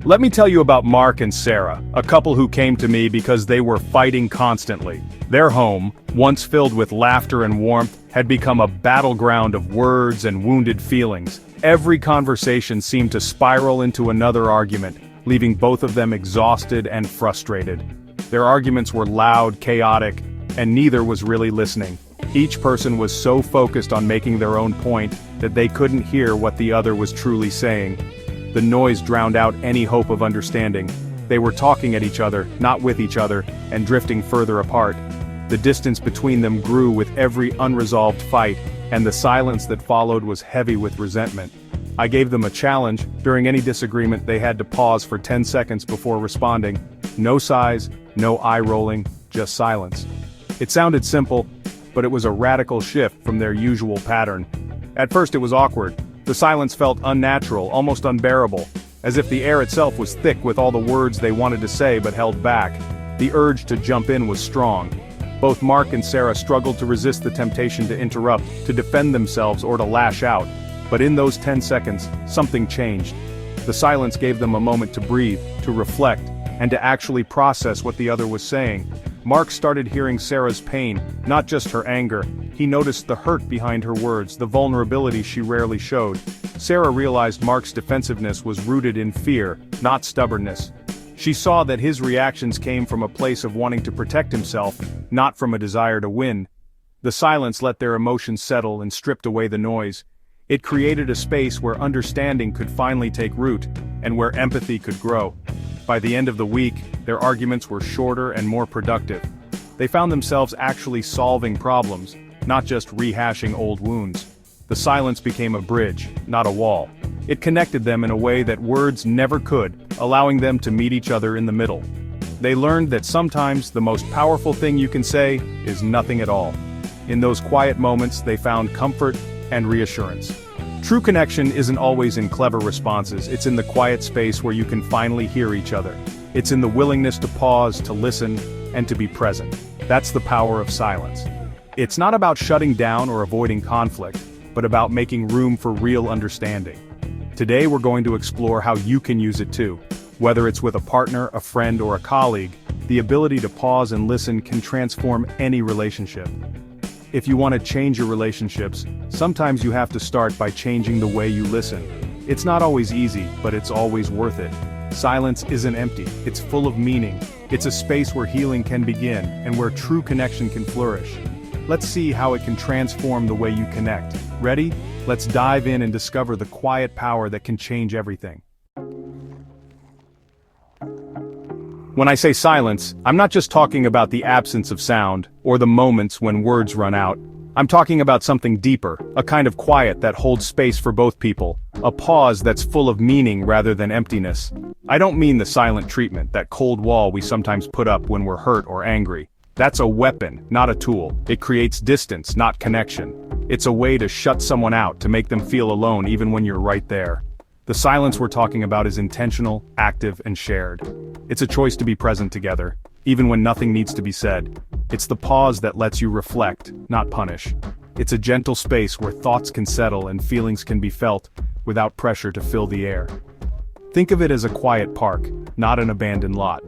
Let me tell you about Mark and Sarah, a couple who came to me because they were fighting constantly. Their home, once filled with laughter and warmth, had become a battleground of words and wounded feelings. Every conversation seemed to spiral into another argument, leaving both of them exhausted and frustrated. Their arguments were loud, chaotic, and neither was really listening. Each person was so focused on making their own point that they couldn't hear what the other was truly saying. The noise drowned out any hope of understanding. They were talking at each other, not with each other, and drifting further apart. The distance between them grew with every unresolved fight, and the silence that followed was heavy with resentment. I gave them a challenge. During any disagreement, they had to pause for 10 seconds before responding. No sighs, no eye-rolling, just silence. It sounded simple, but it was a radical shift from their usual pattern. At first it was awkward. The silence felt unnatural, almost unbearable, as if the air itself was thick with all the words they wanted to say but held back. The urge to jump in was strong. Both Mark and Sarah struggled to resist the temptation to interrupt, to defend themselves or to lash out. But in those 10 seconds, something changed. The silence gave them a moment to breathe, to reflect, and to actually process what the other was saying. Mark started hearing Sarah's pain, not just her anger. He noticed the hurt behind her words, the vulnerability she rarely showed. Sarah realized Mark's defensiveness was rooted in fear, not stubbornness. She saw that his reactions came from a place of wanting to protect himself, not from a desire to win. The silence let their emotions settle and stripped away the noise. It created a space where understanding could finally take root, and where empathy could grow. By the end of the week, their arguments were shorter and more productive. They found themselves actually solving problems, not just rehashing old wounds. The silence became a bridge, not a wall. It connected them in a way that words never could, allowing them to meet each other in the middle. They learned that sometimes the most powerful thing you can say is nothing at all. In those quiet moments, they found comfort and reassurance. True connection isn't always in clever responses, it's in the quiet space where you can finally hear each other. It's in the willingness to pause, to listen, and to be present. That's the power of silence. It's not about shutting down or avoiding conflict, but about making room for real understanding. Today we're going to explore how you can use it too. Whether it's with a partner, a friend, or a colleague, the ability to pause and listen can transform any relationship. If you want to change your relationships, sometimes you have to start by changing the way you listen. It's not always easy, but it's always worth it. Silence isn't empty, it's full of meaning. It's a space where healing can begin, and where true connection can flourish. Let's see how it can transform the way you connect. Ready? Let's dive in and discover the quiet power that can change everything. When I say silence, I'm not just talking about the absence of sound, or the moments when words run out. I'm talking about something deeper, a kind of quiet that holds space for both people, a pause that's full of meaning rather than emptiness. I don't mean the silent treatment, that cold wall we sometimes put up when we're hurt or angry. That's a weapon, not a tool. It creates distance, not connection. It's a way to shut someone out, to make them feel alone even when you're right there. The silence we're talking about is intentional, active, and shared. It's a choice to be present together, even when nothing needs to be said. It's the pause that lets you reflect, not punish. It's a gentle space where thoughts can settle and feelings can be felt, without pressure to fill the air. Think of it as a quiet park, not an abandoned lot.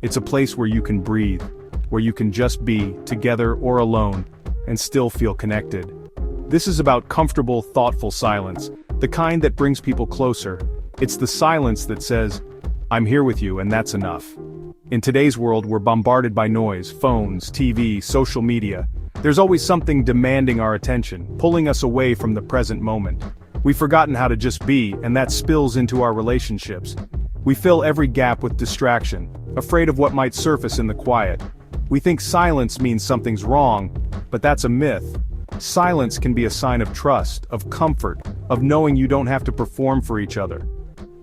It's a place where you can breathe, where you can just be, together or alone, and still feel connected. This is about comfortable, thoughtful silence, the kind that brings people closer. It's the silence that says, "I'm here with you and that's enough." In today's world, we're bombarded by noise, phones, TV, social media. There's always something demanding our attention, pulling us away from the present moment. We've forgotten how to just be, and that spills into our relationships. We fill every gap with distraction, afraid of what might surface in the quiet. We think silence means something's wrong, but that's a myth. Silence can be a sign of trust, of comfort, of knowing you don't have to perform for each other.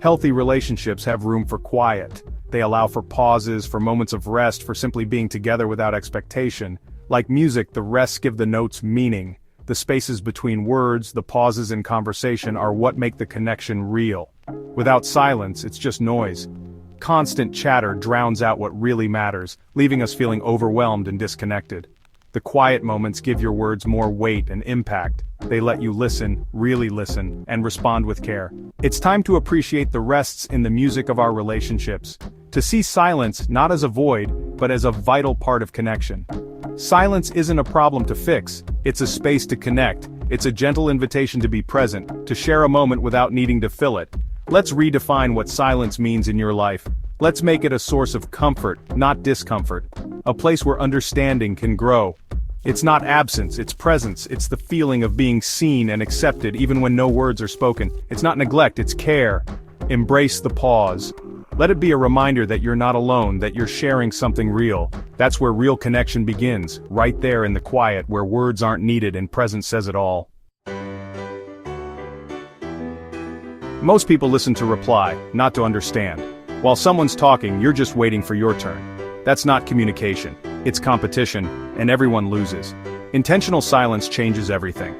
Healthy relationships have room for quiet. They allow for pauses, for moments of rest, for simply being together without expectation. Like music, the rests give the notes meaning. The spaces between words, the pauses in conversation are what make the connection real. Without silence, it's just noise. Constant chatter drowns out what really matters, leaving us feeling overwhelmed and disconnected. The quiet moments give your words more weight and impact. They let you listen, really listen, and respond with care. It's time to appreciate the rests in the music of our relationships. To see silence not as a void, but as a vital part of connection. Silence isn't a problem to fix, it's a space to connect. It's a gentle invitation to be present, to share a moment without needing to fill it. Let's redefine what silence means in your life. Let's make it a source of comfort, not discomfort. A place where understanding can grow. It's not absence, it's presence, it's the feeling of being seen and accepted even when no words are spoken. It's not neglect, it's care. Embrace the pause. Let it be a reminder that you're not alone, that you're sharing something real. That's where real connection begins, right there in the quiet where words aren't needed and presence says it all. Most people listen to reply, not to understand. While someone's talking, you're just waiting for your turn. That's not communication, it's competition, and everyone loses. Intentional silence changes everything.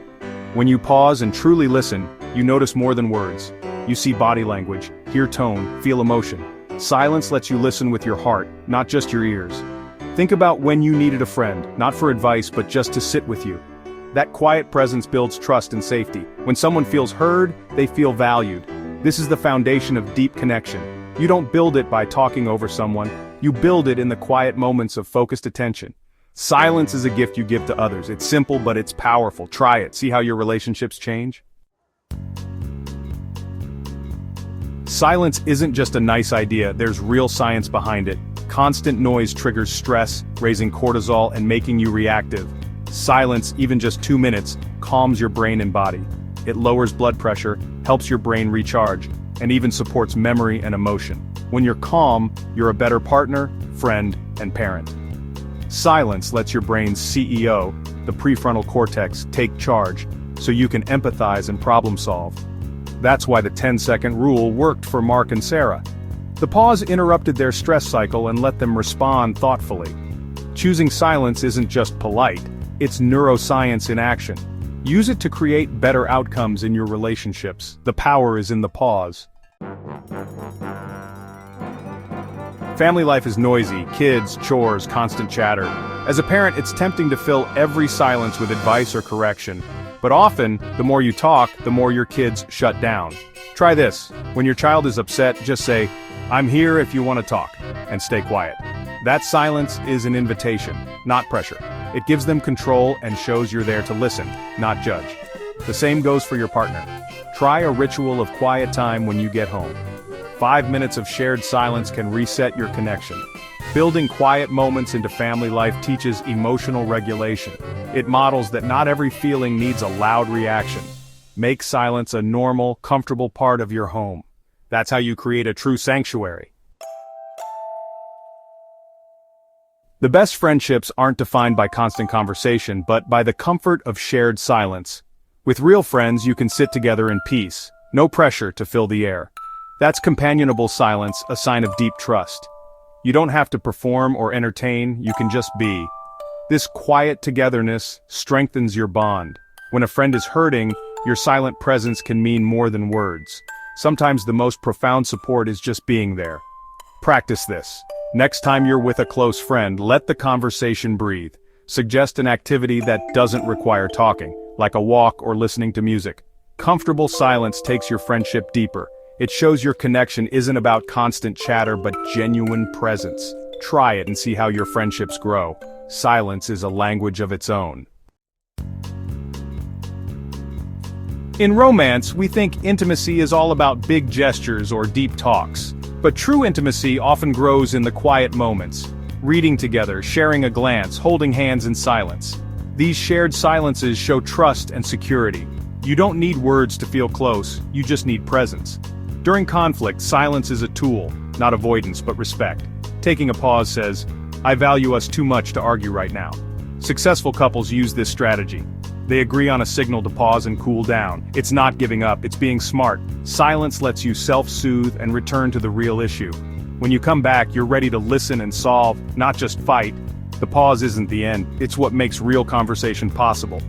When you pause and truly listen, you notice more than words. You see body language, hear tone, feel emotion. Silence lets you listen with your heart, not just your ears. Think about when you needed a friend, not for advice but just to sit with you. That quiet presence builds trust and safety. When someone feels heard, they feel valued. This is the foundation of deep connection. You don't build it by talking over someone, you build it in the quiet moments of focused attention. Silence is a gift you give to others. It's simple but it's powerful. Try it, see how your relationships change? Silence isn't just a nice idea, there's real science behind it. Constant noise triggers stress, raising cortisol and making you reactive. Silence, even just 2 minutes, calms your brain and body. It lowers blood pressure, helps your brain recharge, and even supports memory and emotion. When you're calm, you're a better partner, friend, and parent. Silence lets your brain's CEO, the prefrontal cortex, take charge, so you can empathize and problem solve. That's why the 10-second rule worked for Mark and Sarah. The pause interrupted their stress cycle and let them respond thoughtfully. Choosing silence isn't just polite, it's neuroscience in action. Use it to create better outcomes in your relationships. The power is in the pause. Family life is noisy, kids, chores, constant chatter. As a parent, it's tempting to fill every silence with advice or correction. But often, the more you talk, the more your kids shut down. Try this. When your child is upset, just say, "I'm here if you want to talk," and stay quiet. That silence is an invitation, not pressure. It gives them control and shows you're there to listen, not judge. The same goes for your partner. Try a ritual of quiet time when you get home. 5 minutes of shared silence can reset your connection. Building quiet moments into family life teaches emotional regulation. It models that not every feeling needs a loud reaction. Make silence a normal, comfortable part of your home. That's how you create a true sanctuary. The best friendships aren't defined by constant conversation, but by the comfort of shared silence. With real friends, you can sit together in peace. No pressure to fill the air. That's companionable silence, a sign of deep trust. You don't have to perform or entertain, you can just be. This quiet togetherness strengthens your bond. When a friend is hurting, your silent presence can mean more than words. Sometimes the most profound support is just being there. Practice this. Next time you're with a close friend, let the conversation breathe. Suggest an activity that doesn't require talking, like a walk or listening to music. Comfortable silence takes your friendship deeper. It shows your connection isn't about constant chatter but genuine presence. Try it and see how your friendships grow. Silence is a language of its own. In romance, we think intimacy is all about big gestures or deep talks. But true intimacy often grows in the quiet moments. Reading together, sharing a glance, holding hands in silence. These shared silences show trust and security. You don't need words to feel close, you just need presence. During conflict, silence is a tool, not avoidance but respect. Taking a pause says, "I value us too much to argue right now." Successful couples use this strategy. They agree on a signal to pause and cool down. It's not giving up, it's being smart. Silence lets you self-soothe and return to the real issue. When you come back, you're ready to listen and solve, not just fight. The pause isn't the end, it's what makes real conversation possible.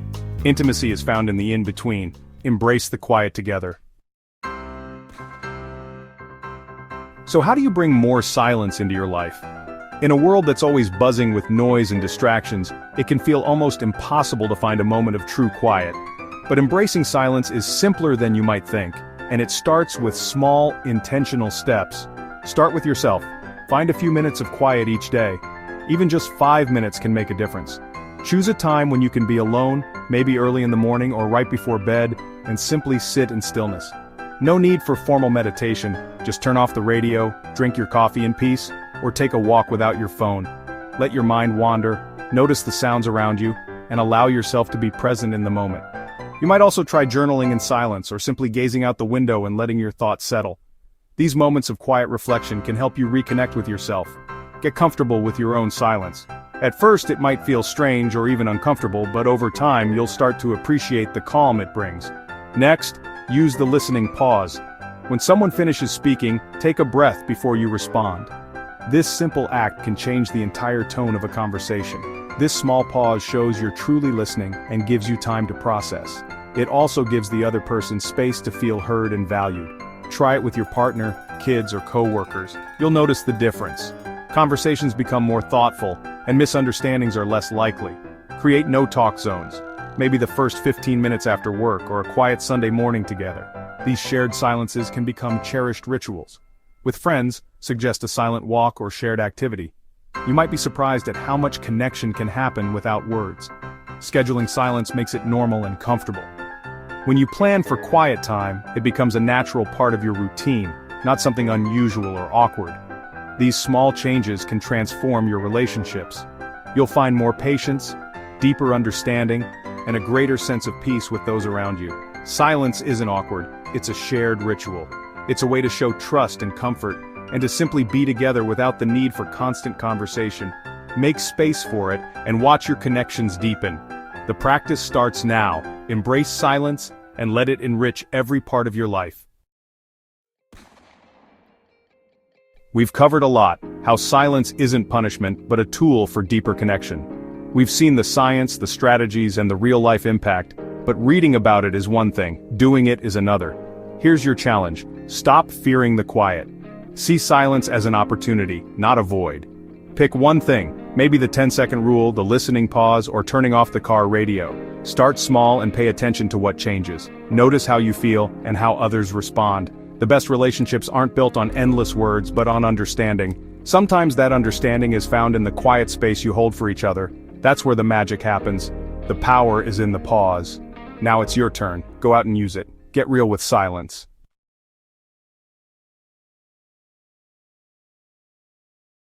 Intimacy is found in the in-between. Embrace the quiet together. So how do you bring more silence into your life? In a world that's always buzzing with noise and distractions, it can feel almost impossible to find a moment of true quiet. But embracing silence is simpler than you might think. And it starts with small, intentional steps. Start with yourself. Find a few minutes of quiet each day. Even just 5 minutes can make a difference. Choose a time when you can be alone, maybe early in the morning or right before bed, and simply sit in stillness. No need for formal meditation, just turn off the radio, drink your coffee in peace, or take a walk without your phone. Let your mind wander, notice the sounds around you, and allow yourself to be present in the moment. You might also try journaling in silence or simply gazing out the window and letting your thoughts settle. These moments of quiet reflection can help you reconnect with yourself. Get comfortable with your own silence. At first it might feel strange or even uncomfortable, but over time you'll start to appreciate the calm it brings. Next, use the listening pause. When someone finishes speaking, take a breath before you respond. This simple act can change the entire tone of a conversation. This small pause shows you're truly listening and gives you time to process. It also gives the other person space to feel heard and valued. Try it with your partner, kids, or co-workers. You'll notice the difference. Conversations become more thoughtful, and misunderstandings are less likely. Create no-talk zones. Maybe the first 15 minutes after work or a quiet Sunday morning together. These shared silences can become cherished rituals. With friends, suggest a silent walk or shared activity. You might be surprised at how much connection can happen without words. Scheduling silence makes it normal and comfortable. When you plan for quiet time, it becomes a natural part of your routine, not something unusual or awkward. These small changes can transform your relationships. You'll find more patience, deeper understanding, and a greater sense of peace with those around you. Silence isn't awkward, it's a shared ritual. It's a way to show trust and comfort, and to simply be together without the need for constant conversation. Make space for it, and watch your connections deepen. The practice starts now. Embrace silence, and let it enrich every part of your life. We've covered a lot, how silence isn't punishment, but a tool for deeper connection. We've seen the science, the strategies, and the real-life impact, but reading about it is one thing, doing it is another. Here's your challenge. Stop fearing the quiet. See silence as an opportunity, not a void. Pick one thing, maybe the 10-second rule, the listening pause, or turning off the car radio. Start small and pay attention to what changes. Notice how you feel and how others respond. The best relationships aren't built on endless words, but on understanding. Sometimes that understanding is found in the quiet space you hold for each other. That's where the magic happens. The power is in the pause. Now it's your turn. Go out and use it. Get real with silence.